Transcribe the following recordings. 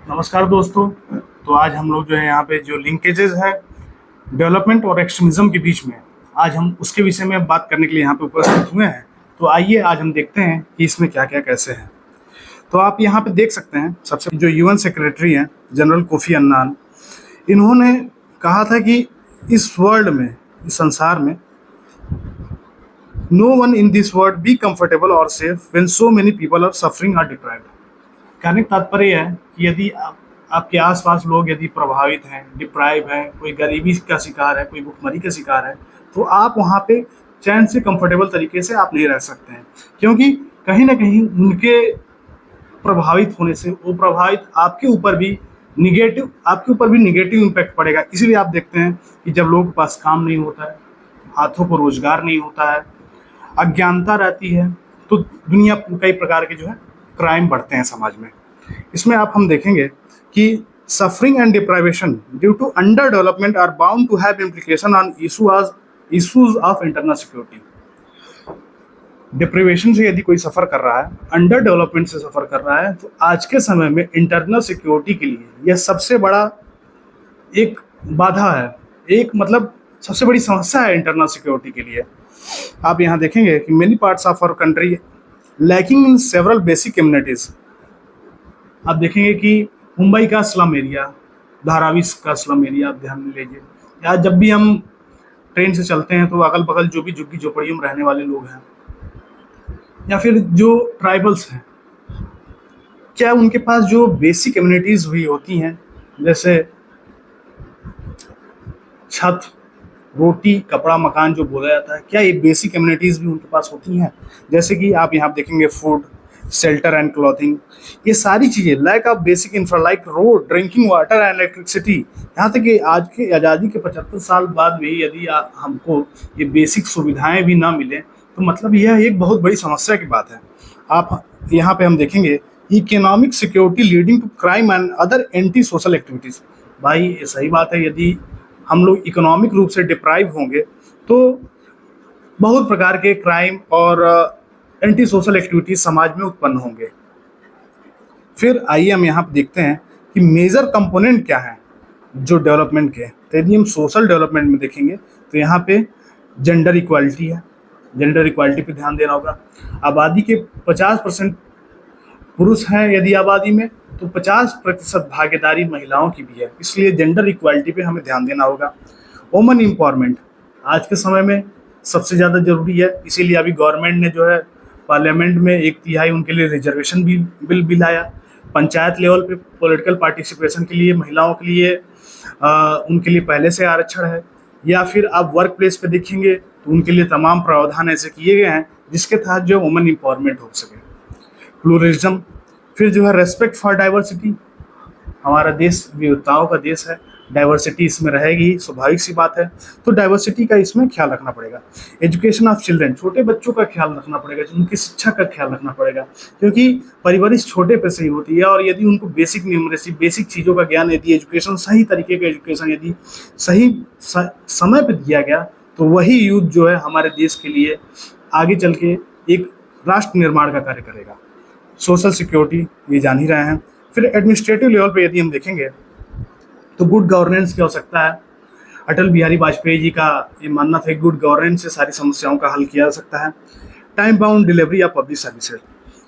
नमस्कार दोस्तों। तो आज हम लोग जो है यहाँ पे जो लिंकेजेस है डेवलपमेंट और एक्सट्रीमिज्म के बीच में, आज हम उसके विषय में बात करने के लिए यहाँ पे उपस्थित हुए हैं। तो आइए आज हम देखते हैं कि इसमें क्या क्या कैसे है। तो आप यहाँ पे देख सकते हैं, सबसे जो यूएन सेक्रेटरी हैं जनरल कोफी अन्नान, इन्होंने कहा था कि इस वर्ल्ड में, इस संसार में, no one in this world be comfortable और safe when so many people are suffering are deprived. कहने का तात्पर्य है कि यदि आपके आसपास लोग यदि प्रभावित हैं, डिप्राइव हैं, कोई गरीबी का शिकार है, कोई भुखमरी का शिकार है, तो आप वहाँ पे चैन से कंफर्टेबल तरीके से आप नहीं रह सकते हैं, क्योंकि कहीं ना कहीं उनके प्रभावित होने से वो प्रभावित आपके ऊपर भी निगेटिव इम्पैक्ट पड़ेगा। इसीलिए आप देखते हैं कि जब लोगों के पास काम नहीं होता है, हाथों को रोजगार नहीं होता है, अज्ञानता रहती है, तो दुनिया कई प्रकार के जो है क्राइम बढ़ते हैं समाज में। इसमें हम देखेंगे कि suffering and deprivation due to under development are bound to have implication on issues of internal security. Deprivation से यदि कोई सफ़र कर रहा है, अंडर डेवलपमेंट से सफ़र कर रहा है, तो आज के समय में इंटरनल सिक्योरिटी के लिए यह सबसे बड़ा एक बाधा है, एक मतलब सबसे बड़ी समस्या है इंटरनल सिक्योरिटी के लिए। आप यहाँ देखेंगे कि many parts of our country lacking in several basic communities. आप देखेंगे कि मुंबई का स्लम एरिया, धारावी का स्लम एरिया आप ध्यान में लीजिए, या जब भी हम ट्रेन से चलते हैं तो अगल बगल जो भी झुग्गी झोपड़ियों में रहने वाले लोग हैं, या फिर जो ट्राइबल्स हैं, क्या उनके पास जो बेसिक कम्युनिटीज़ हुई होती हैं, जैसे छत, रोटी, कपड़ा, मकान जो बोला जाता है, क्या ये बेसिक कम्युनिटीज़ भी उनके पास होती हैं? जैसे कि आप यहाँ देखेंगे फूड, शेल्टर एंड क्लॉथिंग, ये सारी चीज़ें, lack of basic infra like road, drinking water and electricity. यहाँ तक कि आज के आज़ादी के 75 साल बाद भी यदि हमको ये बेसिक सुविधाएं भी ना मिलें, तो मतलब यह एक बहुत बड़ी समस्या की बात है। आप यहाँ पे हम देखेंगे economic security leading to crime and other anti social activities. भाई ये सही बात है, यदि हम लोग इकोनॉमिक रूप से डिप्राइव होंगे तो बहुत प्रकार के क्राइम और एंटी सोशल एक्टिविटीज समाज में उत्पन्न होंगे। फिर आइए हम यहाँ पर देखते हैं कि मेजर कंपोनेंट क्या है जो डेवलपमेंट के। तो यदि हम सोशल डेवलपमेंट में देखेंगे तो यहाँ पे जेंडर इक्वालिटी है, जेंडर इक्वालिटी पे ध्यान देना होगा। आबादी के 50% पुरुष हैं यदि आबादी में, तो 50% भागीदारी महिलाओं की भी है, इसलिए जेंडर इक्वालिटी पे हमें ध्यान देना होगा। वुमन एम्पावरमेंट आज के समय में सबसे ज़्यादा जरूरी है, इसीलिए अभी गवर्नमेंट ने जो है पार्लियामेंट में 1/3 उनके लिए रिजर्वेशन बिल भी लाया। पंचायत लेवल पे पॉलिटिकल पार्टिसिपेशन के लिए महिलाओं के लिए उनके लिए पहले से आरक्षण है, या फिर आप वर्क प्लेस पे देखेंगे तो उनके लिए तमाम प्रावधान ऐसे किए गए हैं जिसके तहत जो वुमन एम्पावरमेंट हो सके। प्लूरलिज्म, फिर जो है रेस्पेक्ट फॉर डाइवर्सिटी। हमारा देश विविधताओं का देश है, डाइवर्सिटी इसमें रहेगी, स्वाभाविक सी बात है, तो डाइवर्सिटी का इसमें ख्याल रखना पड़ेगा। एजुकेशन ऑफ चिल्ड्रन, छोटे बच्चों का ख्याल रखना पड़ेगा, उनकी शिक्षा का ख्याल रखना पड़ेगा, क्योंकि परवरिश छोटे पे से ही होती है, और यदि उनको बेसिक न्यूमरेसी, बेसिक चीज़ों का ज्ञान, यदि एजुकेशन, सही तरीके का एजुकेशन यदि सही समय पर दिया गया, तो वही यूथ जो है हमारे देश के लिए आगे चल के एक राष्ट्र निर्माण का कार्य करेगा। सोशल सिक्योरिटी ये जान ही रहे हैं। फिर एडमिनिस्ट्रेटिव लेवल पे यदि हम देखेंगे तो गुड गवर्नेंस की आवश्यकता है। अटल बिहारी वाजपेयी जी का ये मानना था कि गुड गवर्नेंस से सारी समस्याओं का हल किया जा सकता है। Time bound delivery of public services,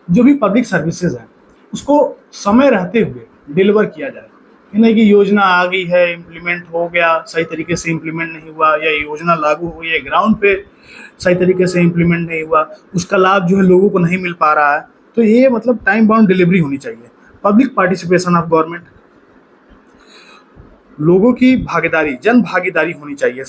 जो भी पब्लिक सर्विसेज हैं उसको समय रहते हुए डिलीवर किया जाए। ये नहीं कि योजना आ गई है, इम्प्लीमेंट हो गया, सही तरीके से इम्प्लीमेंट नहीं हुआ, या योजना लागू हुई है, ग्राउंड पे सही तरीके से इम्प्लीमेंट नहीं हुआ, उसका लाभ जो है लोगों को नहीं मिल पा रहा है, तो ये मतलब टाइम बाउंड डिलीवरी होनी चाहिए। पब्लिक पार्टिसिपेशन ऑफ गवर्नमेंट, लोगों की भागीदारी, जन भागीदारी होनी चाहिए।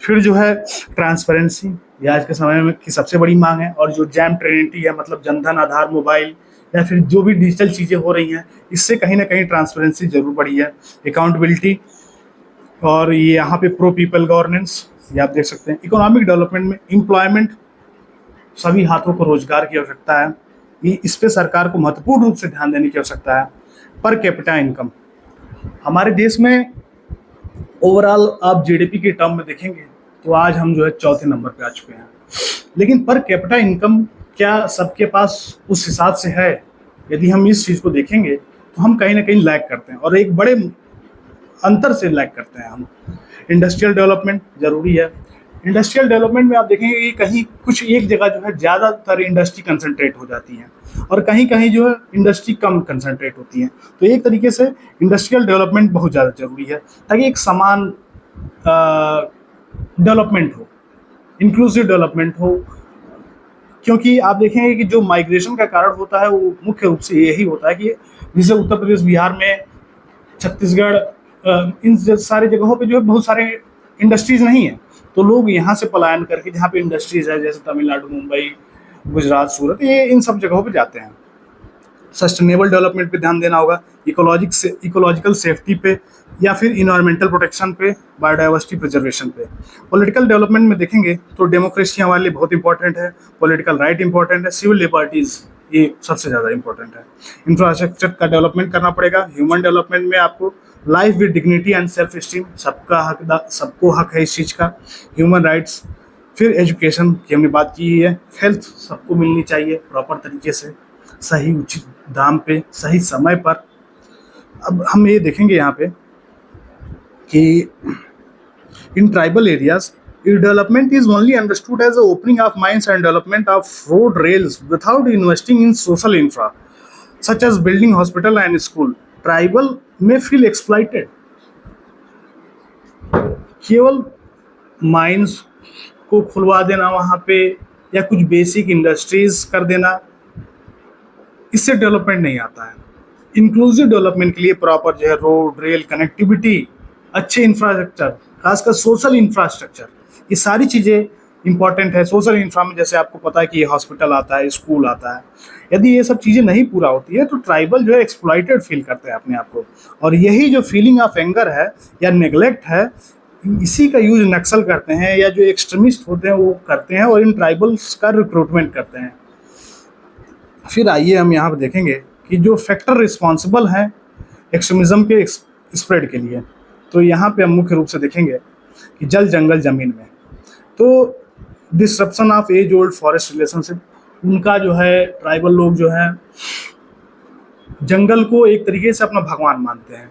फिर जो है ट्रांसपेरेंसी, ये आज के समय में की सबसे बड़ी मांग है, और जो जैम ट्रिनिटी है, मतलब जनधन, आधार, मोबाइल, या फिर जो भी डिजिटल चीज़ें हो रही हैं, इससे कहीं ना कहीं ट्रांसपेरेंसी जरूर बढ़ी है। अकाउंटेबिलिटी, और ये यहाँ पे प्रो पीपल गवर्नेंस, ये आप देख सकते हैं। इकोनॉमिक डेवलपमेंट में एम्प्लॉयमेंट, सभी हाथों को रोजगार की आवश्यकता है, इस पे सरकार को महत्वपूर्ण रूप से ध्यान देने की आवश्यकता है। पर कैपिटा इनकम, हमारे देश में ओवरऑल आप जीडीपी के टर्म में देखेंगे तो आज हम जो है चौथे नंबर पे आ चुके हैं, लेकिन पर कैपिटा इनकम क्या सबके पास उस हिसाब से है? यदि हम इस चीज़ को देखेंगे तो हम कहीं ना कहीं लैग करते हैं और एक बड़े अंतर से लैग करते हैं हम। इंडस्ट्रियल डेवलपमेंट जरूरी है। इंडस्ट्रियल डेवलपमेंट में आप देखेंगे कि कहीं कुछ एक जगह जो है ज़्यादातर इंडस्ट्री कंसंट्रेट हो जाती है और कहीं कहीं जो है इंडस्ट्री कम कंसंट्रेट होती है। तो एक तरीके से इंडस्ट्रियल डेवलपमेंट बहुत ज़्यादा जरूरी है ताकि एक समान डेवलपमेंट हो, इंक्लूसिव डेवलपमेंट हो। क्योंकि आप देखेंगे कि जो माइग्रेशन का कारण होता है वो मुख्य रूप से यही होता है कि जैसे उत्तर प्रदेश, बिहार में, छत्तीसगढ़, इन सारे जगहों पे जो है बहुत सारे इंडस्ट्रीज नहीं है, तो लोग यहाँ से पलायन करके जहाँ पे इंडस्ट्रीज है जैसे तमिलनाडु, मुंबई, गुजरात, सूरत, ये इन सब जगहों पे जाते हैं। सस्टेनेबल डेवलपमेंट पे ध्यान देना होगा, इकोलॉजिकल सेफ्टी पे या फिर इन्वायरमेंटल प्रोटेक्शन पे, बायोडाइवर्सिटी प्रिजर्वेशन पे। पॉलिटिकल डेवलपमेंट में देखेंगे तो डेमोक्रेसी हमारे लिए बहुत इंपॉर्टेंट है, पॉलिटिकल राइट इंपॉर्टेंट है, सिविल लिबर्टीज़ ये सबसे ज़्यादा इंपॉर्टेंट है। इंफ्रास्ट्रक्चर का डेवलपमेंट करना पड़ेगा। ह्यूमन डेवलपमेंट में आपको life with dignity and self esteem, सबको हक है इस चीज़ का। ह्यूमन राइट्स, फिर एजुकेशन की हमने बात की है, हेल्थ सबको मिलनी चाहिए प्रॉपर तरीके से, सही उचित दाम पे, सही समय पर। अब हम ये देखेंगे यहाँ पे कि in tribal areas, development is only understood as the opening of mines and development of road rails without investing in social infra, such as building hospital and school. Tribal may feel exploited. केवल mines को खुलवा देना वहाँ पे या कुछ basic industries कर देना, इससे डेवलपमेंट नहीं आता है। इंक्लूसिव डेवलपमेंट के लिए प्रॉपर जो है रोड, रेल कनेक्टिविटी, अच्छे इंफ्रास्ट्रक्चर, खासकर सोशल इंफ्रास्ट्रक्चर, ये सारी चीज़ें इंपॉर्टेंट है। सोशल इंफ्रा में जैसे आपको पता है कि ये हॉस्पिटल आता है, स्कूल आता है। यदि ये सब चीज़ें नहीं पूरा होती है तो ट्राइबल जो है एक्सप्लॉइटेड फील करते हैं अपने आप को, और यही जो फीलिंग ऑफ एंगर है या नेग्लेक्ट है, इसी का यूज नक्सल करते हैं या जो एक्सट्रीमिस्ट होते हैं वो करते हैं और इन ट्राइबल्स का रिक्रूटमेंट करते हैं। फिर आइए हम यहाँ पर देखेंगे कि जो फैक्टर रिस्पॉन्सिबल हैं एक्सट्रीमिज्म के स्प्रेड के लिए, तो यहाँ पे हम मुख्य रूप से देखेंगे कि जल, जंगल, ज़मीन में तो disruption of age old forest relationship, उनका जो है ट्राइबल लोग जो है जंगल को एक तरीके से अपना भगवान मानते हैं,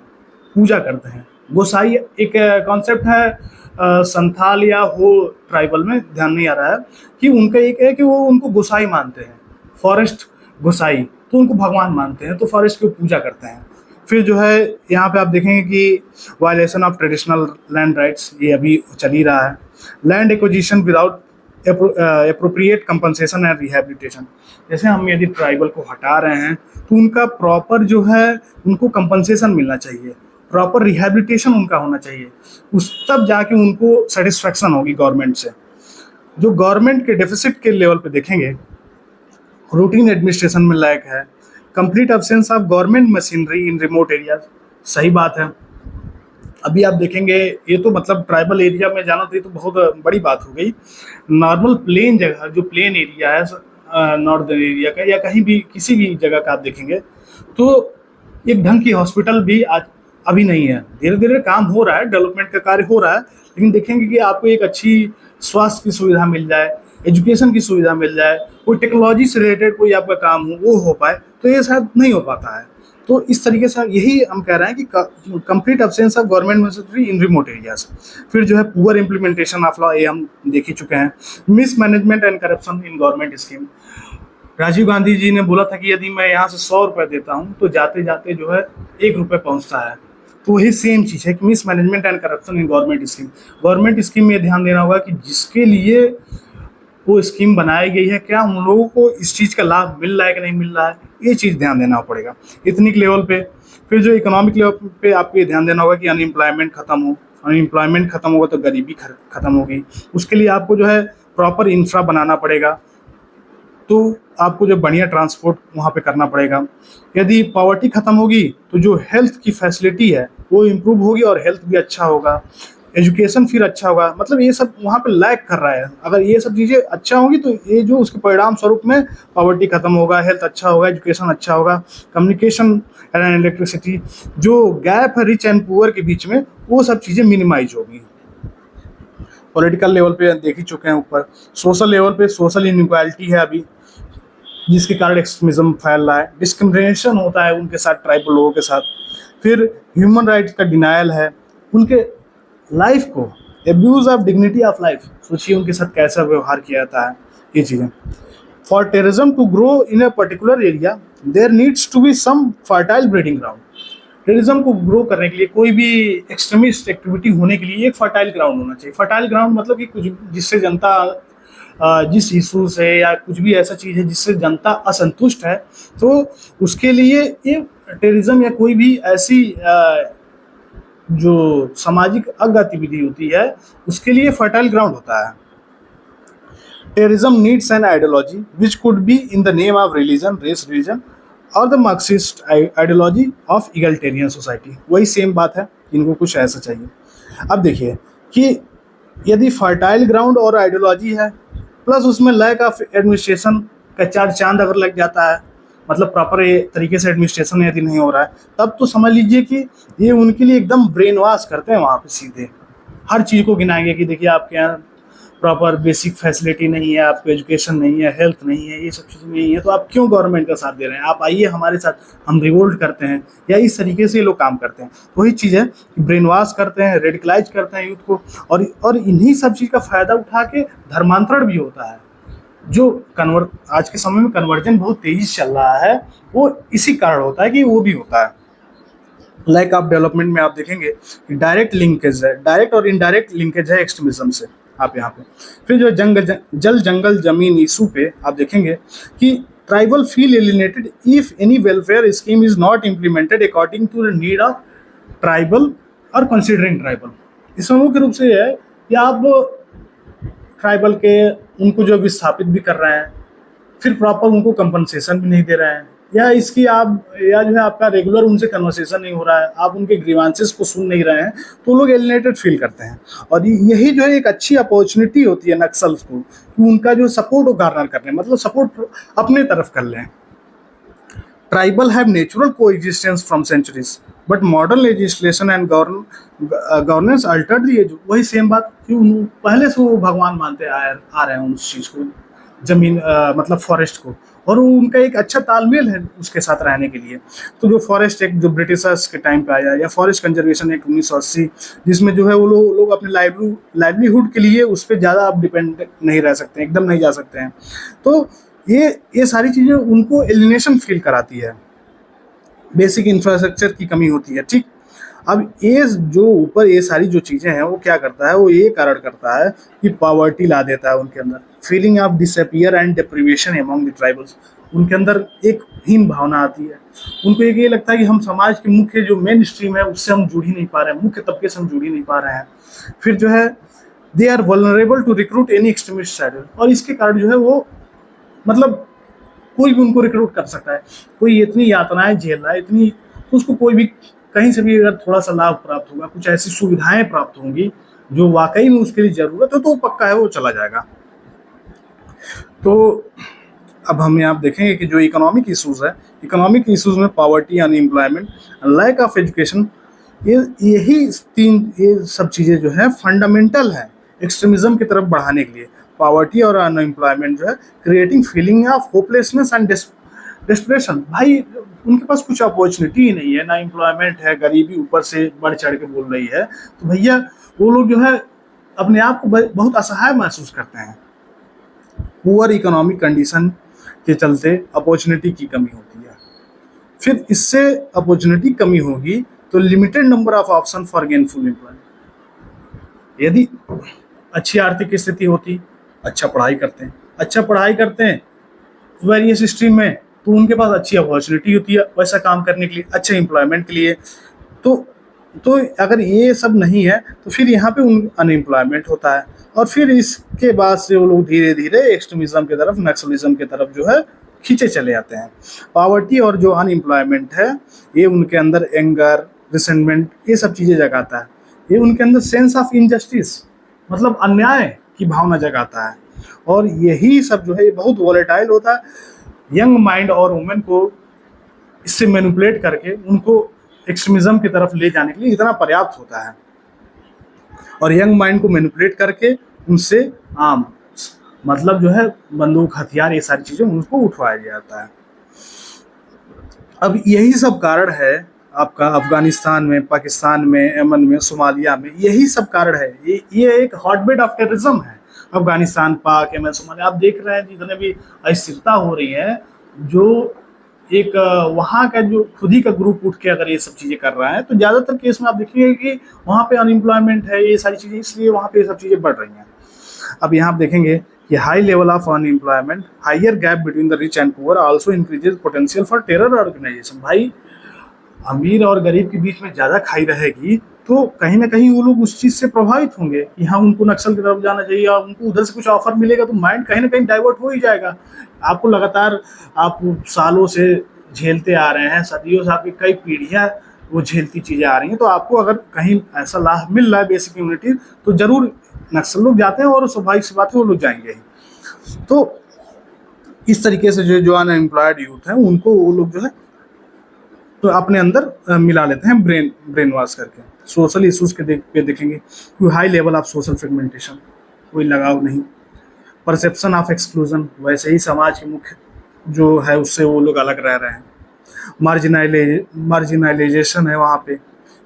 पूजा करते हैं। गोसाई एक कॉन्सेप्ट है संथाल या हो ट्राइबल में, ध्यान नहीं आ रहा है, कि उनका एक है कि वो उनको गोसाई मानते हैं, फॉरेस्ट गोसाई, तो उनको भगवान मानते हैं, तो फॉरेस्ट की पूजा करते हैं। फिर जो है यहाँ पे आप देखेंगे कि violation of traditional land rights, ये अभी चल ही रहा है। Land acquisition without appropriate compensation and rehabilitation, जैसे हम यदि ट्राइबल को हटा रहे हैं तो उनका प्रॉपर जो है उनको कंपनसेशन मिलना चाहिए, प्रॉपर रिहैबिलिटेशन उनका होना चाहिए, उस तब जाके उनको सेटिस्फैक्शन होगी गवर्नमेंट से। जो गवर्नमेंट के डेफिसिट के लेवल पे देखेंगे, रूटीन एडमिनिस्ट्रेशन में लैक है, complete absence of government machinery in remote areas, सही बात है। अभी आप देखेंगे ये तो मतलब ट्राइबल एरिया में जाना तो ये तो बहुत बड़ी बात हो गई। नॉर्मल प्लेन जगह, जो प्लेन एरिया है नॉर्दर्न एरिया का या कहीं भी किसी भी जगह का आप देखेंगे तो एक ढंग की हॉस्पिटल भी आज अभी नहीं है। धीरे धीरे काम हो रहा है, डेवलपमेंट का कार्य हो रहा है, लेकिन देखेंगे कि आपको एक अच्छी स्वास्थ्य की सुविधा मिल जाए, एजुकेशन की सुविधा मिल जाए, कोई टेक्नोलॉजी से रिलेटेड कोई आपका काम हो वो हो पाए, तो ये शायद नहीं हो पाता है। तो इस तरीके से यही हम कह रहे हैं कि complete absence of government machinery in remote areas. फिर जो है पुअर इम्प्लीमेंटेशन ऑफ लॉ, ये हम देख ही चुके हैं। Mismanagement and corruption in government scheme, Rajiv Gandhi ji ने बोला था कि यदि मैं यहाँ से 100 रुपये देता हूँ तो जाते जाते जो है 1 रुपये पहुँचता है। तो वही सेम चीज़ है कि miss management and corruption in government scheme. Government scheme में ध्यान देना होगा कि जिसके लिए वो स्कीम बनाई गई है, क्या उन लोगों को इस चीज़ का लाभ मिल रहा है कि नहीं मिल रहा है, ये चीज़ ध्यान देना पड़ेगा इतनिक लेवल पे। फिर जो इकोनॉमिक लेवल पे आपको ये ध्यान देना होगा कि अनएम्प्लॉयमेंट खत्म हो, अनएम्प्लॉयमेंट खत्म होगा तो गरीबी खत्म होगी। उसके लिए आपको जो है प्रॉपर इंफ्रा बनाना पड़ेगा, तो आपको जो बढ़िया ट्रांसपोर्ट वहाँ पे करना पड़ेगा। यदि पॉवर्टी खत्म होगी तो जो हेल्थ की फैसिलिटी है वो इम्प्रूव होगी और हेल्थ भी अच्छा होगा, एजुकेशन फिर अच्छा होगा। मतलब ये सब वहाँ पे लैक कर रहा है। अगर ये सब चीज़ें अच्छा होंगी तो ये जो उसके परिणाम स्वरूप में पॉवर्टी खत्म होगा, हेल्थ अच्छा होगा, एजुकेशन अच्छा होगा, कम्युनिकेशन एंड इलेक्ट्रिसिटी, जो गैप है रिच एंड पुअर के बीच में, वो सब चीज़ें मिनिमाइज होगी। पॉलिटिकल लेवल पे देख ही चुके हैं ऊपर। सोशल लेवल पे सोशल इनइक्वालिटी है अभी, जिसके कारण एक्सट्रीमिज्म फैल रहा है। डिस्क्रिमिनेशन होता है उनके साथ, ट्राइबल लोगों के साथ। फिर ह्यूमन राइट्स का डिनायल है, उनके लाइफ को, abuse of dignity of life, सोचिए उनके साथ कैसा व्यवहार किया जाता है, ये चीज़ें। For terrorism to grow in a particular area there needs to be some fertile breeding ground. Terrorism को ग्रो करने के लिए, कोई भी एक्सट्रीमिस्ट एक्टिविटी होने के लिए एक फर्टाइल ग्राउंड होना चाहिए। फर्टाइल ग्राउंड मतलब कि कुछ जिससे जनता जिस इशू से या कुछ भी ऐसा चीज़ है जिससे जनता असंतुष्ट है, तो उसके लिए ये टेररिज्म या कोई भी ऐसी जो सामाजिक गतिविधि होती है उसके लिए फर्टाइल ग्राउंड होता है। Terrorism needs an ideology which could be in the name of religion, race, religion और the Marxist ideology of egalitarian society. वही सेम बात है, इनको कुछ ऐसा चाहिए। अब देखिए कि यदि फर्टाइल ग्राउंड और आइडियोलॉजी है प्लस उसमें लैक ऑफ एडमिनिस्ट्रेशन का चार चांद अगर लग जाता है, मतलब प्रॉपर तरीके से एडमिनिस्ट्रेशन यदि नहीं हो रहा है, तब तो समझ लीजिए कि ये उनके लिए एकदम ब्रेन वॉश करते हैं वहाँ पे सीधे। हर चीज़ को गिनाएंगे कि देखिए आपके यहाँ प्रॉपर बेसिक फैसिलिटी नहीं है, आपको एजुकेशन नहीं है, हेल्थ नहीं है, ये सब चीज़ें नहीं है, तो आप क्यों गवर्नमेंट का साथ दे रहे हैं, आप आइए हमारे साथ, हम रिवोल्ट करते हैं, या इस तरीके से ये लोग काम करते हैं। तो वही चीज़ है कि ब्रेन वॉश करते हैं, रेडिकलाइज करते हैं यूथ को, और इन्हीं सब चीज़ का फ़ायदा उठा के धर्मांतरण भी होता है। जो आज के समय में कन्वर्जन बहुत तेजी से चल रहा है, वो इसी कारण होता है कि वो भी होता है। लाइक आप डेवलपमेंट में आप देखेंगे कि डायरेक्ट लिंकेज है, डायरेक्ट और इनडायरेक्ट लिंकेज है एक्सट्रीमिज्म से आप यहाँ पे। फिर जो जल जंगल जमीन इशू पे आप देखेंगे कि tribal feel alienated if any welfare scheme is not implemented according to the need of tribal और कंसिडरिंग ट्राइबल। इसमें मुख्य रूप से यह है कि आप ट्राइबल के उनको जो विस्थापित भी कर रहे हैं, फिर प्रॉपर उनको कंपनसेशन भी नहीं दे रहे हैं, या इसकी आप या जो है आपका रेगुलर उनसे कन्वर्सेशन नहीं हो रहा है, आप उनके ग्रीवांसेस को सुन नहीं रहे हैं, तो लोग एलिनेटेड फील करते हैं। और यही जो है एक अच्छी अपॉर्चुनिटी होती है नक्सल्स को कि उनका जो सपोर्ट वो गार्नर कर लें, मतलब सपोर्ट अपने तरफ कर लें। Tribal have natural coexistence from centuries but modern legislation and governance altered the. वही सेम बात कि पहले से वो भगवान मानते आ रहे हैं उस चीज़ को, जमीन मतलब फॉरेस्ट को, और उनका एक अच्छा तालमेल है उसके साथ रहने के लिए। तो जो फॉरेस्ट एक्ट जो ब्रिटिशर्स के टाइम पे आया, या फॉरेस्ट कंजर्वेशन एक्ट 1980, जिसमें जो है वो लोग अपने लाइवलीहुड के लिए उस पर ज़्यादा आप डिपेंड नहीं रह सकते, एकदम नहीं जा सकते हैं। तो ये सारी चीज़ें उनको एलिनेशन फील कराती है, बेसिक इंफ्रास्ट्रक्चर की कमी होती है। ठीक, अब ये जो ऊपर ये सारी जो चीज़ें हैं वो क्या करता है, वो ये कारण करता है कि पॉवर्टी ला देता है उनके अंदर, feeling of disappear and deprivation among the tribals. उनके अंदर एक हीन भावना आती है, उनको ये लगता है कि हम समाज के मुख्य जो मेन स्ट्रीम है उससे हम जुड़ ही नहीं पा रहे हैं, मुख्य तबके से हम जुड़ ही नहीं पा रहे हैं। फिर जो है they are vulnerable to recruit any extremist side, और इसके कारण जो है वो मतलब कोई भी उनको रिक्रूट कर सकता है। कोई इतनी यातनाएं झेल रहा है, इतनी, तो उसको कोई भी कहीं से भी अगर थोड़ा सा लाभ प्राप्त होगा, कुछ ऐसी सुविधाएं प्राप्त होंगी जो वाकई में उसके लिए जरूरत है, तो पक्का है वो चला जाएगा। तो अब हम यहाँ देखेंगे कि जो इकोनॉमिक इश्यूज है, इकोनॉमिक इश्यूज में poverty, unemployment, lack of education, ये सब चीज़ें जो है फंडामेंटल है एक्सट्रीमिज्म की तरफ बढ़ाने के लिए। पॉवर्टी और अनएम्प्लॉयमेंट जो है creating feeling of hopelessness and desperation. भाई उनके पास कुछ अपॉर्चुनिटी ही नहीं है, ना एम्प्लॉयमेंट है, गरीबी ऊपर से बढ़ चढ़ के बोल रही है, तो भैया वो लोग जो है अपने आप को बहुत असहाय महसूस करते हैं। पुअर इकोनॉमिक कंडीशन के चलते अपॉर्चुनिटी की कमी होती है। फिर इससे अपॉर्चुनिटी कमी होगी तो limited number of option for gainful employment. यदि अच्छी आर्थिक स्थिति होती, अच्छा पढ़ाई करते हैं वेरियस स्ट्रीम में, तो उनके पास अच्छी अपॉर्चुनिटी होती है वैसा काम करने के लिए, अच्छे एम्प्लॉयमेंट के लिए। तो अगर ये सब नहीं है तो फिर यहाँ पे अनएम्प्लॉयमेंट होता है, और फिर इसके बाद से वो लोग धीरे धीरे एक्सट्रीमिज्म की तरफ, नक्सलिज्म की तरफ जो है खींचे चले जाते हैं। पॉवर्टी और जो अनएम्प्लॉयमेंट है ये उनके अंदर एंगर, रिसेंटमेंट, ये सब चीज़ें जगाता है। ये उनके अंदर सेंस ऑफ इनजस्टिस, मतलब अन्याय की भावना जगाता है, और यही सब जो है ये बहुत वॉलेटाइल होता है। यंग माइंड और वुमेन को इससे मैनिपुलेट करके उनको एक्सट्रीमिज्म की तरफ ले जाने के लिए इतना पर्याप्त होता है, और यंग माइंड को मैनिपुलेट करके उनसे मतलब जो है बंदूक, हथियार, ये सारी चीज़ें उनको उठवाया जाता है। अब यही सब कारण है आपका अफगानिस्तान में, पाकिस्तान में, यमन में, सोमालिया में, यही सब कारण है। ये एक हॉटबेड ऑफ टेररिज्म है। अफगानिस्तान, पाक, यमन, सोमालिया, आप देख रहे हैं जितने भी अस्थिरता हो रही है, जो एक वहाँ का जो खुद ही का ग्रुप उठ के अगर ये सब चीज़ें कर रहा है, तो ज़्यादातर केस में आप देखिए कि वहाँ पे अनएम्प्लॉयमेंट है, ये सारी चीज़ें, इसलिए वहाँ पे ये सब चीज़ें बढ़ रही हैं। अब यहाँ आप देखेंगे कि high level of unemployment, higher gap between the rich and poor also increases potential for terror organisation. भाई, अमीर और गरीब के बीच में ज़्यादा खाई रहेगी तो कहीं ना कहीं वो लोग उस चीज़ से प्रभावित होंगे कि हाँ, उनको नक्सल की तरफ जाना चाहिए, या उनको उधर से कुछ ऑफर मिलेगा तो माइंड कहीं ना कहीं डाइवर्ट हो ही जाएगा। आपको लगातार, आप सालों से झेलते आ रहे हैं, सदियों से आपकी कई पीढ़ियाँ वो झेलती चीज़ें आ रही हैं, तो आपको अगर कहीं ऐसा लाभ मिल रहा है बेसिक कम्युनिटी, तो ज़रूर नक्सल लोग जाते हैं, और स्वाभाविक सी बात है वो लोग जाएंगे ही। तो इस तरीके से जो जो अनएम्प्लॉयड यूथ है उनको वो लोग जो है तो अपने अंदर मिला लेते हैं ब्रेन वॉश करके। सोशल इश्यूज के पे देखेंगे कि high level of social fragmentation, कोई लगाव नहीं। परसेप्शन ऑफ एक्सक्लूजन, वैसे ही समाज के मुख्य जो है उससे वो लोग अलग रह रहे हैं। मार्जिनाइजेशन है वहाँ पे।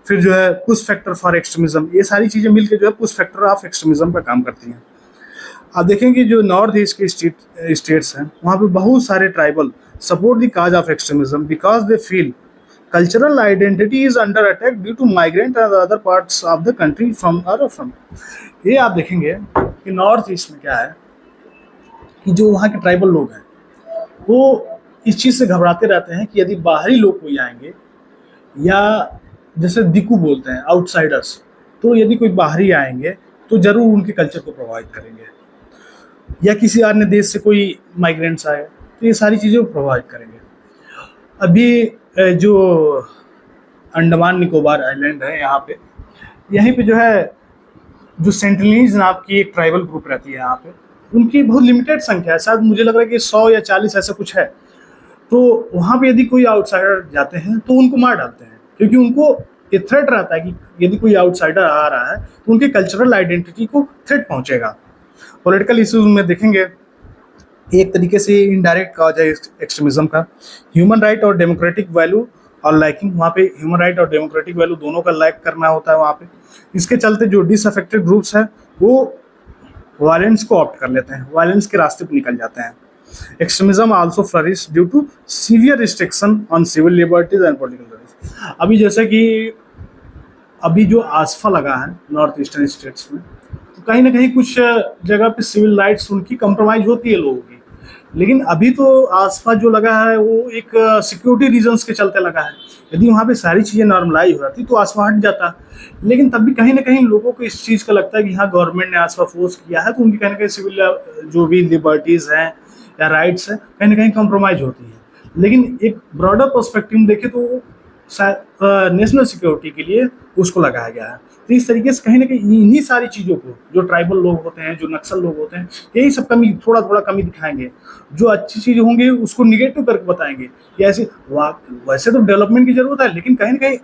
फिर जो है पुश फैक्टर फॉर एक्सट्रीमिज्म, ये सारी चीज़ें मिलकर जो है पुश फैक्टर ऑफ एक्सट्रीमिज्म का काम करती हैं। आप देखेंगे जो नॉर्थ ईस्ट के स्टेट्स हैं वहाँ पे बहुत सारे tribal support the cause of extremism because they feel cultural identity is under attack due to migrant and other parts of the country from or from। ये आप देखेंगे कि नॉर्थ ईस्ट में क्या है कि जो वहाँ के ट्राइबल लोग हैं वो इस चीज़ से घबराते रहते हैं कि यदि बाहरी लोग कोई आएंगे, या जैसे दिकू बोलते हैं आउटसाइडर्स, तो यदि कोई बाहरी आएंगे तो जरूर उनके कल्चर को प्रभावित करेंगे, या किसी अन्य देश से कोई माइग्रेंट्स आए तो ये सारी चीज़ें को प्रभावित करेंगे। अभी जो अंडमान निकोबार आइलैंड है यहाँ पे, यहीं पे जो है जो सेंटिनलीज नाम की एक ट्राइबल ग्रुप रहती है यहाँ पे, उनकी बहुत लिमिटेड संख्या है, शायद मुझे लग रहा है कि 100 या 40 ऐसा कुछ है। तो वहाँ पे यदि कोई आउटसाइडर जाते हैं तो उनको मार डालते हैं, क्योंकि उनको ये थ्रेट रहता है कि यदि कोई आउटसाइडर आ रहा है तो उनके कल्चरल आइडेंटिटी को थ्रेट पहुँचेगा। पॉलिटिकल इश्यूज में देखेंगे एक तरीके से इनडायरेक्ट कॉज है एक्सट्रीमिज्म का। ह्यूमन राइट और डेमोक्रेटिक वैल्यू और लाइकिंग, वहाँ पे ह्यूमन राइट और डेमोक्रेटिक वैल्यू दोनों का लाइक करना होता है वहाँ पे। इसके चलते जो डिसअफेक्टेड ग्रुप्स हैं वो वायलेंस को ऑप्ट कर लेते हैं, वायलेंस के रास्ते पर निकल जाते हैं। Extremism also flourish due to severe restriction on civil liberties and political rights. अभी जैसे कि अभी जो आसफा लगा है नॉर्थ ईस्टर्न स्टेट्स में, तो कहीं ना कहीं कुछ जगह पे सिविल राइट्स उनकी कंप्रोमाइज होती है लोगों की, लेकिन अभी तो आसपास जो लगा है वो एक सिक्योरिटी रीजंस के चलते लगा है। यदि वहाँ पे सारी चीज़ें नॉर्मलाइज हो जाती तो आसपास हट जाता, लेकिन तब भी कहीं ना कहीं लोगों को इस चीज़ का लगता है कि हाँ, गवर्नमेंट ने आसपास फोर्स किया है तो उनकी कहीं ना कहीं सिविल जो भी लिबर्टीज़ हैं या राइट्स हैं कहीं ना कहीं कॉम्प्रोमाइज होती है। लेकिन एक ब्रॉडर पर्सपेक्टिव में देखें तो नेशनल सिक्योरिटी के लिए उसको लगाया गया है। तो इस तरीके से कहीं ना कहीं इन्हीं सारी चीज़ों को जो ट्राइबल लोग होते हैं, जो नक्सल लोग होते हैं, यही सब कमी, थोड़ा थोड़ा कमी दिखाएंगे। जो अच्छी चीज़ होंगी उसको निगेटिव करके बताएंगे कि ऐसे वैसे तो डेवलपमेंट की जरूरत है, लेकिन कहीं ना कहीं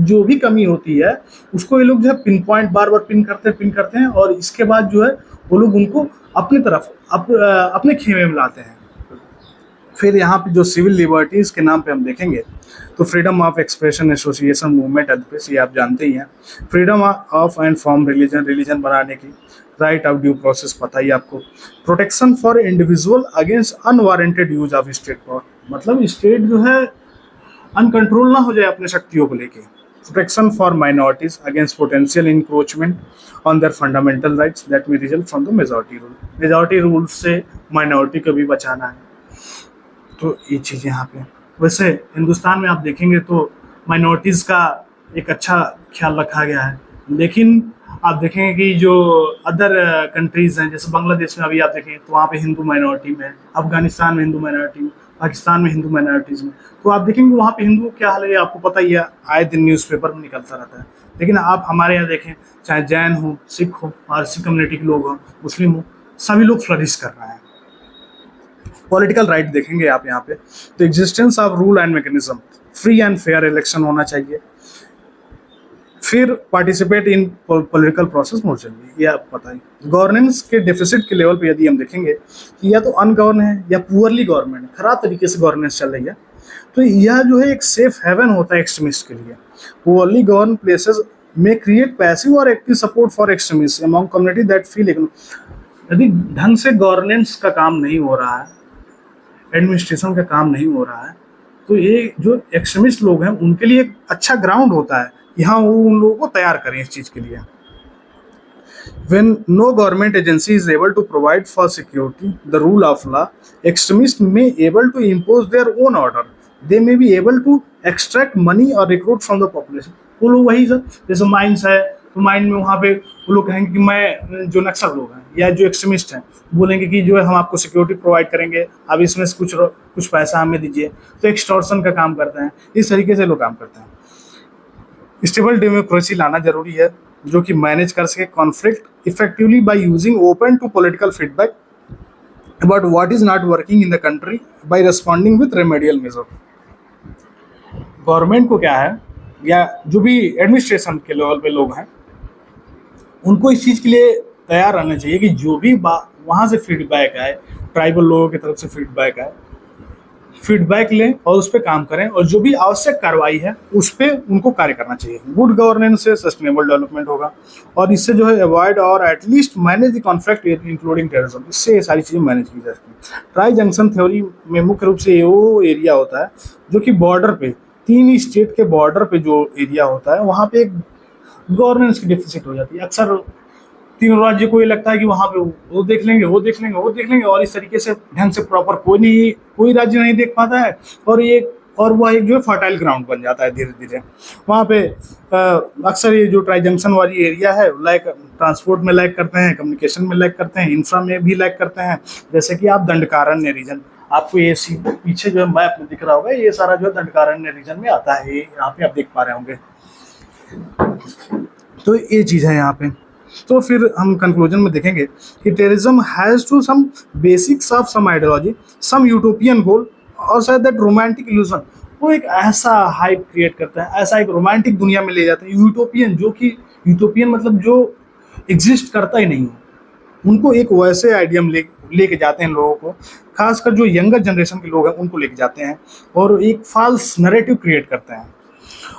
जो भी कमी होती है उसको ये लोग जो है पिन पॉइंट बार बार पिन करते हैं, और इसके बाद जो है वो लोग उनको अपनी तरफ अपने खेमे में लाते हैं। फिर यहाँ पे जो सिविल लिबर्टीज़ के नाम पे हम देखेंगे तो freedom of expression, association, movement, advocacy, आप जानते ही हैं। Freedom of and form religion बनाने की, राइट ऑफ ड्यू प्रोसेस पता ही आपको। Protection for individual against unwarranted use of state power, मतलब स्टेट जो है अनकंट्रोल ना हो जाए अपने शक्तियों को लेके। Protection for minorities against potential encroachment on their fundamental rights that may result from the majority rule, majority rule से माइनॉरिटी को भी बचाना है। तो ये चीज़ यहाँ पे, वैसे हिंदुस्तान में आप देखेंगे तो माइनॉरिटीज़ का एक अच्छा ख्याल रखा गया है, लेकिन आप देखेंगे कि जो अदर कंट्रीज़ हैं, जैसे बांग्लादेश में अभी आप देखें तो वहाँ पे हिंदू माइनॉरिटी में, अफगानिस्तान में हिंदू माइनॉरिटी में, पाकिस्तान में हिंदू माइनॉरिटीज़ में, तो आप देखेंगे वहाँ पे हिंदुओं क्या हाल है आपको पता ही है, आए दिन न्यूज़पेपर में निकलता रहता है। लेकिन आप हमारे यहाँ देखें, चाहे जैन हो, सिख हो, पारसी कम्युनिटी के लोग हों, मुस्लिम हो, सभी लोग फ्लरिश कर रहे हैं। पॉलिटिकल राइट देखेंगे आप यहाँ पे तो existence of rule and mechanism, free and fair election होना चाहिए। फिर पार्टिसिपेट इन पॉलिटिकल प्रोसेस मोर चलिए, ये आप बताइए। गवर्नेंस के डेफिसिट के लेवल पे यदि हम देखेंगे कि या तो अनगवर्न है या पुअरली गवर्नमेंट है, खराब तरीके से गवर्नेंस चल रही है, तो यह जो है एक सेफ हेवन होता है एक्सट्रीमिस्ट के लिए। पुअरली गवर्न प्लेसेस में क्रिएट पैसिव और active support for extremist among community that feel. यदि ढंग से गवर्नेंस का काम नहीं हो रहा है, एडमिनिस्ट्रेशन का काम नहीं हो रहा है, तो ये जो एक्सट्रीमिस्ट लोग हैं उनके लिए एक अच्छा ग्राउंड होता है कि हाँ वो उन लोगों को तैयार करें इस चीज़ के लिए। When no government agency is able to provide for security, the rule of law, extremists may able to impose their own order. They may be able to extract money or recruit from the population. वो लोग वही sir, जैसे mines है तो mind में वहाँ पे वो लोग कहेंगे कि मैं, जो नक्सल लोग हैं या जो एक्सट्रीमिस्ट हैं, बोलेंगे कि जो है हम आपको सिक्योरिटी प्रोवाइड करेंगे, अब इसमें से कुछ पैसा हमें दीजिए, तो एक्सटॉर्शन का काम करते हैं। इस तरीके से लोग काम करते हैं। स्टेबल डेमोक्रेसी लाना जरूरी है जो कि मैनेज कर सके conflict effectively by using open to political feedback about what is not working in the country by responding with remedial measure. Government को क्या है, या जो भी एडमिनिस्ट्रेशन के लेवल पे लोग हैं, उनको इस चीज़ के लिए तैयार रहना चाहिए कि जो भी वहाँ से फीडबैक आए, ट्राइबल लोगों की तरफ से फीडबैक आए, फीडबैक लें और उस पर काम करें, और जो भी आवश्यक कार्रवाई है उस पर उनको कार्य करना चाहिए। गुड गवर्नेंस से सस्टेनेबल डेवलपमेंट होगा, और इससे जो है अवॉइड और at least manage the conflict including terrorism, इससे ये सारी चीज़ें मैनेज की जा सकती हैं। ट्राई जंक्शन थ्योरी में मुख्य रूप से वो एरिया होता है जो कि बॉर्डर पे, 3 स्टेट के बॉर्डर पे जो एरिया होता है, वहाँ पे एक गवर्नेंस की डेफिसिट हो जाती है। अक्सर तीनों राज्य को ये लगता है कि वहाँ पे वो देख लेंगे, वो देख लेंगे, वो देख लेंगे, और इस तरीके से ढंग से प्रॉपर कोई राज्य नहीं देख पाता है, और वह एक जो है फर्टाइल ग्राउंड बन जाता है धीरे धीरे। वहाँ पे अक्सर ये जो ट्राई जंक्शन वाली एरिया है, लैक ट्रांसपोर्ट में लैक करते हैं, कम्युनिकेशन में लैक करते हैं, इंफ्रा में भी लैक करते हैं। जैसे कि आप दंडकारण्य रीजन, आपको ये पीछे जो है मैप में दिख रहा होगा, ये सारा जो है दंडकारण्य रीजन में आता है, ये यहाँ पे आप देख पा रहे होंगे। तो ये चीज़ है यहाँ पे। तो फिर हम कंक्लूजन में देखेंगे कि terrorism has to some basics of some ideology, some utopian goal, और शायद दैट रोमांटिक इल्यूजन। वो एक ऐसा हाइप क्रिएट करता है, ऐसा एक रोमांटिक दुनिया में ले जाता है, यूटोपियन, जो कि यूटोपियन मतलब जो एग्जिस्ट करता ही नहीं हो, उनको एक वैसे आइडियम लेके जाते हैं लोगों को, खासकर जो यंगर जनरेशन के लोग हैं उनको लेके जाते हैं, और एक फॉल्स नैरेटिव क्रिएट करते हैं।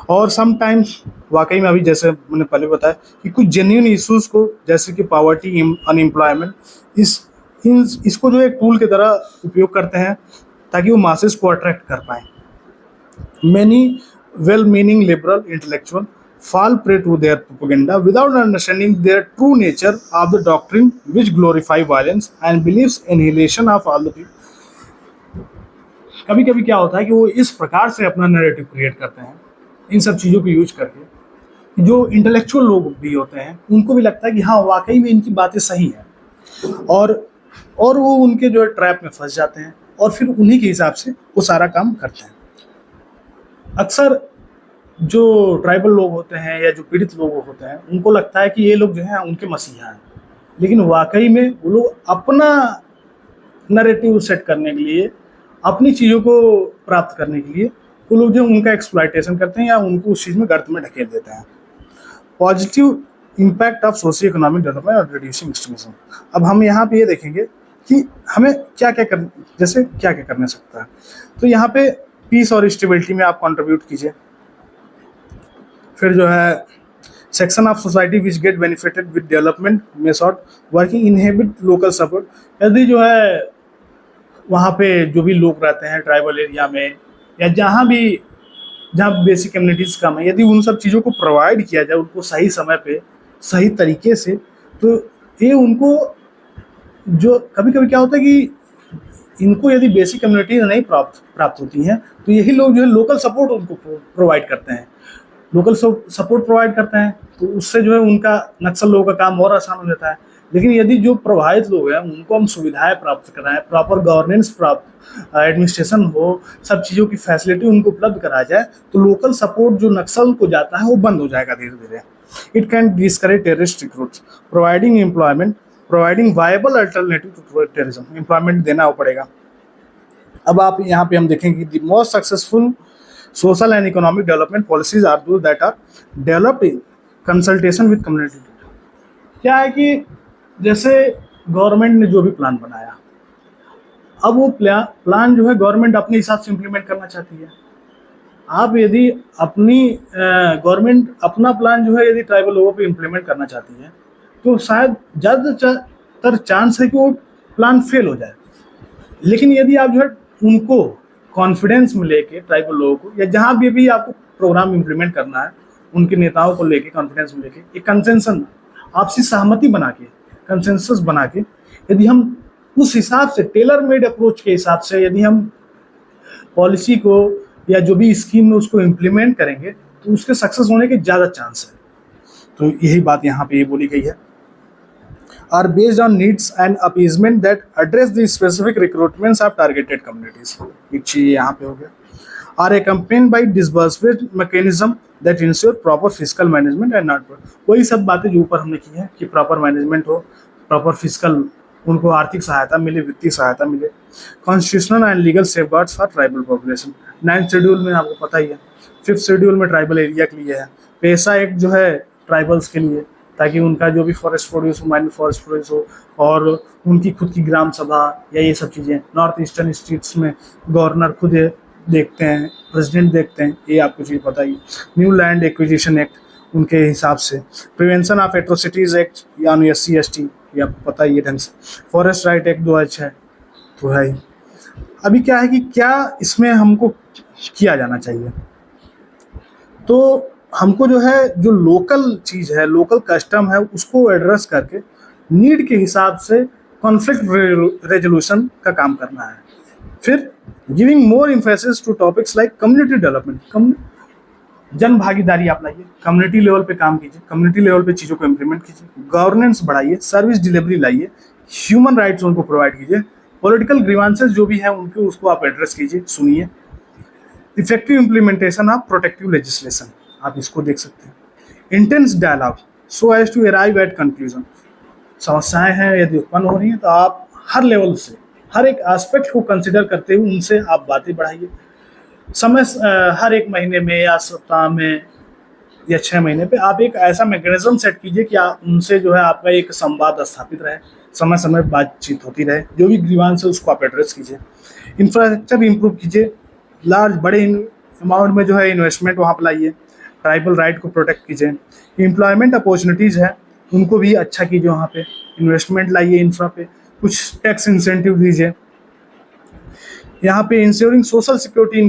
और समटाइम्स वाकई में, अभी जैसे मैंने पहले बताया कि कुछ जेन्युइन इश्यूज को, जैसे कि पॉवर्टी, अनएम्प्लॉयमेंट, इसको जो एक टूल की तरह उपयोग करते हैं ताकि वो मासेस को अट्रैक्ट कर पाए। Many well meaning liberal intellectual fall prey to their propaganda without understanding their true nature of the doctrine which glorify violence and believes annihilation of all the people। कभी कभी क्या होता है कि वो इस प्रकार से अपना नैरेटिव क्रिएट करते हैं इन सब चीज़ों को यूज करके, जो इंटेलेक्चुअल लोग भी होते हैं उनको भी लगता है कि हाँ वाकई में इनकी बातें सही हैं, और वो उनके जो है ट्रैप में फंस जाते हैं, और फिर उन्हीं के हिसाब से वो सारा काम करते हैं। अक्सर जो ट्राइबल लोग होते हैं या जो पीड़ित लोग होते हैं उनको लगता है कि ये लोग जो है उनके मसीहा हैं, लेकिन वाकई में वो लोग अपना नैरेटिव सेट करने के लिए, अपनी चीज़ों को प्राप्त करने के लिए वो लोग जो उनका एक्सप्लॉयटेशन करते हैं या उनको उस चीज़ में गर्त में ढकेल देते हैं। Positive impact of socio economic development और रिड्यूसिंग एक्सट्रीमिज्म। अब हम यहाँ पे ये देखेंगे कि हमें क्या क्या करने सकता है। तो यहाँ पे पीस और स्टेबिलिटी में आप कंट्रीब्यूट कीजिए। फिर जो है section of society which get benefited with development method working inhabit local support. यदि जो है वहाँ पे जो भी लोग रहते हैं ट्राइबल एरिया में या जहाँ बेसिक कम्युनिटीज़ कम है, यदि उन सब चीज़ों को प्रोवाइड किया जाए उनको सही समय पे सही तरीके से, तो ये उनको, जो कभी कभी क्या होता है कि इनको यदि बेसिक कम्युनिटीज नहीं प्राप्त होती हैं, तो यही लोग जो है लोकल सपोर्ट उनको प्रोवाइड करते हैं। लोकल सपोर्ट प्रोवाइड करते हैं तो उससे जो है उनका नक्सल लोगों का काम और आसान हो जाता है। लेकिन यदि जो प्रभावित लोग हैं उनको हम सुविधाएं प्राप्त कराएं, प्रॉपर गवर्नेंस प्राप्त, एडमिनिस्ट्रेशन हो, सब चीज़ों की फैसिलिटी उनको उपलब्ध कराया जाए, तो लोकल सपोर्ट जो नक्सल को जाता है वो बंद हो जाएगा धीरे धीरे। It can discourage terrorist recruits, providing employment, providing viable alternative to terrorism. Employment देना पड़ेगा। अब आप यहाँ पे हम देखेंगे the most successful social and economic development policies are those that are developed consultation with community. क्या है कि जैसे गवर्नमेंट ने जो भी प्लान बनाया, अब वो प्लान जो है गवर्नमेंट अपने हिसाब से इम्प्लीमेंट करना चाहती है। आप यदि अपनी गवर्नमेंट अपना प्लान जो है यदि ट्राइबल लोगों पे इम्प्लीमेंट करना चाहती है, तो शायद ज़्यादातर चांस है कि वो प्लान फेल हो जाए। लेकिन यदि आप जो है उनको कॉन्फिडेंस में लेके ट्राइबल लोगों को, या जहाँ भी आपको प्रोग्राम इम्प्लीमेंट करना है, उनके नेताओं को लेके कॉन्फिडेंस में लेके एक कंसेंसन, आपसी सहमति बना के, कंसेंसस बना के, यदि हम उस हिसाब से टेलर मेड अप्रोच के हिसाब से यदि हम पॉलिसी को या जो भी स्कीम में उसको इम्प्लीमेंट करेंगे, तो उसके सक्सेस होने के ज़्यादा चांस है। तो यही बात यहाँ पे ये बोली गई है। Are based on needs and appeasement that address the specific recruitments of targeted communities. एक चीज यहाँ पे हो गया। Are accompanied by disbursement mechanism that ensure proper fiscal management and not। वही सब बातें जो ऊपर हमने की है कि प्रॉपर मैनेजमेंट हो, प्रॉपर फिजिकल, उनको आर्थिक सहायता मिले, वित्तीय सहायता मिले, constitutional and legal safeguards for tribal population. 9th schedule में आपको पता ही है, 5th शेड्यूल में ट्राइबल एरिया के लिए है, पैसा एक जो है ट्राइबल्स के लिए, ताकि उनका जो भी फॉरेस्ट प्रोड्यूस हो, माइनर फॉरेस्ट प्रोड्यूस हो, और उनकी खुद की ग्राम सभा या ये सब चीज़ें। नॉर्थ ईस्टर्न स्टेट्स में गवर्नर खुद देखते हैं, प्रेसिडेंट देखते हैं, ये आपको चीज़ पता ही। न्यू लैंड एक्विजिशन एक्ट उनके हिसाब से, प्रिवेंशन ऑफ एट्रोसिटीज एक्ट यानी SC/ST, ये आपको पता ही है ढंग से। फॉरेस्ट राइट एक्ट 2006 तो है ही। अभी क्या है कि क्या इसमें हमको किया जाना चाहिए, तो हमको जो है जो लोकल चीज़ है, लोकल कस्टम है, उसको एड्रेस करके नीड के हिसाब से कॉन्फ्लिक्ट रेजोल्यूशन का काम करना है। फिर giving more emphasis to topics like community development, जन भागीदारी आप लाइए, कम्युनिटी लेवल पे काम कीजिए, कम्युनिटी लेवल पे चीज़ों को इम्प्लीमेंट कीजिए, गवर्नेंस बढ़ाइए, सर्विस डिलीवरी लाइए, ह्यूमन राइट्स उनको प्रोवाइड कीजिए, पॉलिटिकल ग्रीवांसेस जो भी हैं उनके उसको आप एड्रेस कीजिए, सुनिए। Effective implementation of protective legislation, आप इसको देख सकते हैं। Intense dialogue so as to arrive at conclusion, समस्याएं हैं यदि उत्पन्न हो रही हैं तो आप हर लेवल से, हर एक एस्पेक्ट को कंसिडर करते हुए उनसे आप बातें बढ़ाइए। समय हर एक महीने में या सप्ताह में या 6 महीने पे आप एक ऐसा मैकेनिज्म सेट कीजिए कि आप उनसे जो है आपका एक संवाद स्थापित रहे, समय समय बातचीत होती रहे, जो भी ग्रीवांस है उसको आप एड्रेस कीजिए। इंफ्रास्ट्रक्चर इंप्रूव कीजिए, बड़े अमाउंट में जो है इन्वेस्टमेंट वहाँ पर लाइए, ट्राइबल राइट को प्रोटेक्ट कीजिए। एम्प्लॉयमेंट अपॉर्चुनिटीज़ है उनको भी अच्छा कीजिए, वहाँ पे इन्वेस्टमेंट लाइए, इंफ्रा पे कुछ टैक्स इंसेंटिव दीजिए। यहाँ पे इंश्योरिंग सोशल सिक्योरिटी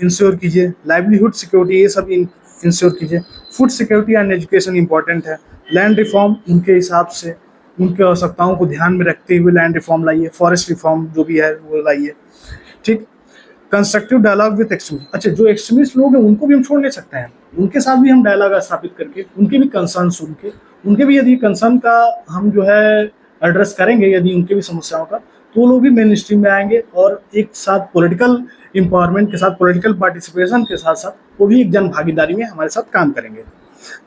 इंश्योर कीजिए, लाइवलीहुड सिक्योरिटी ये सब इंश्योर कीजिए। Food security and education important है। लैंड रिफॉर्म उनके हिसाब से, उनके आवश्यकताओं को ध्यान में रखते हुए लैंड रिफॉर्म लाइए, फॉरेस्ट रिफॉर्म जो भी है वो लाइए, ठीक। कंस्ट्रक्टिव डायलॉग विद एक्सट्रीमिस्ट, अच्छा जो एक्सट्रीमिस्ट लोग हैं उनको भी हम छोड़ नहीं सकते हैं, उनके साथ भी हम डायलॉग स्थापित करके उनके भी कंसर्न सुन के, उनके भी यदि कंसर्न का हम जो है एड्रेस करेंगे, यदि उनके भी समस्याओं का, तो वो लोग भी मेन स्ट्रीम में आएंगे और एक साथ पॉलिटिकल एम्पावरमेंट के साथ, पॉलिटिकल पार्टिसिपेशन के साथ साथ वो भी एक जन भागीदारी में हमारे साथ काम करेंगे।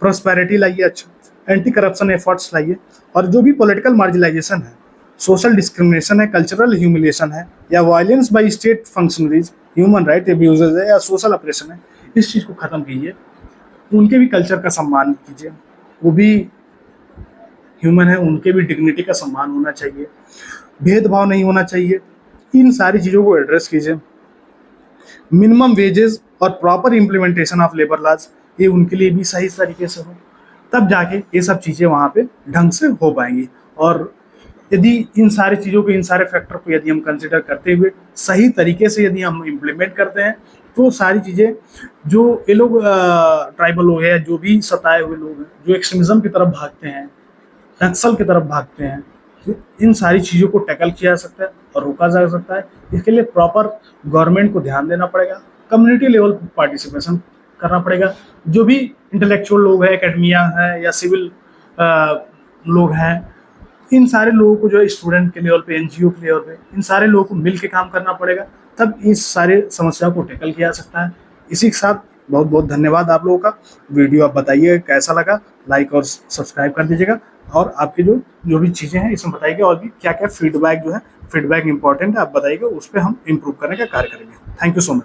प्रॉस्पेरिटी लाइए, अच्छा एंटी करप्शन एफर्ट्स लाइए, और जो भी पॉलिटिकल मार्जिनाइजेशन है, सोशल डिस्क्रिमिनेशन है, कल्चरल ह्यूमिलिएशन है, या violence by state functionaries, human right abuses है, या सोशल ऑपरेशन है, इस चीज़ को ख़त्म कीजिए। उनके भी कल्चर का सम्मान कीजिए, वो भी ह्यूमन है, उनके भी डिग्निटी का सम्मान होना चाहिए, भेदभाव नहीं होना चाहिए। इन सारी चीज़ों को एड्रेस कीजिए। मिनिमम वेजेस और proper implementation of labour laws, ये उनके लिए भी सही तरीके से हो, तब जाके ये सब चीज़ें वहाँ पे ढंग से हो पाएंगी। और यदि इन सारी चीज़ों को, इन सारे फैक्टर को यदि हम कंसिडर करते हुए सही तरीके से यदि हम इम्प्लीमेंट करते हैं, तो सारी चीज़ें जो ये लोग ट्राइबल लोग हैं, जो भी सताए हुए लोग हैं, जो एक्सट्रीमिज्म की तरफ भागते हैं, नक्सल की तरफ भागते हैं, तो इन सारी चीज़ों को टैकल किया जा सकता है और रोका जा सकता है। इसके लिए प्रॉपर गवर्नमेंट को ध्यान देना पड़ेगा, कम्युनिटी लेवल पर पार्टिसिपेशन करना पड़ेगा, जो भी इंटेलेक्चुअल लोग हैं, एकेडमिया है या सिविल लोग हैं, इन सारे लोगों को जो है स्टूडेंट के लेवल पे, NGO के लेवल पे, इन सारे लोगों को मिल के काम करना पड़ेगा, तब इस सारे समस्या को टैकल किया जा सकता है। इसी के साथ बहुत बहुत धन्यवाद आप लोगों का। वीडियो आप बताइए कैसा लगा, लाइक और सब्सक्राइब कर दीजिएगा, और आपकी जो भी चीज़ें हैं इसमें बताइएगा, और भी क्या क्या फीडबैक जो है, फीडबैक इंपॉर्टेंट है, आप बताइएगा, उस पर हम इम्प्रूव करने का कार्य करेंगे। Thank you so much.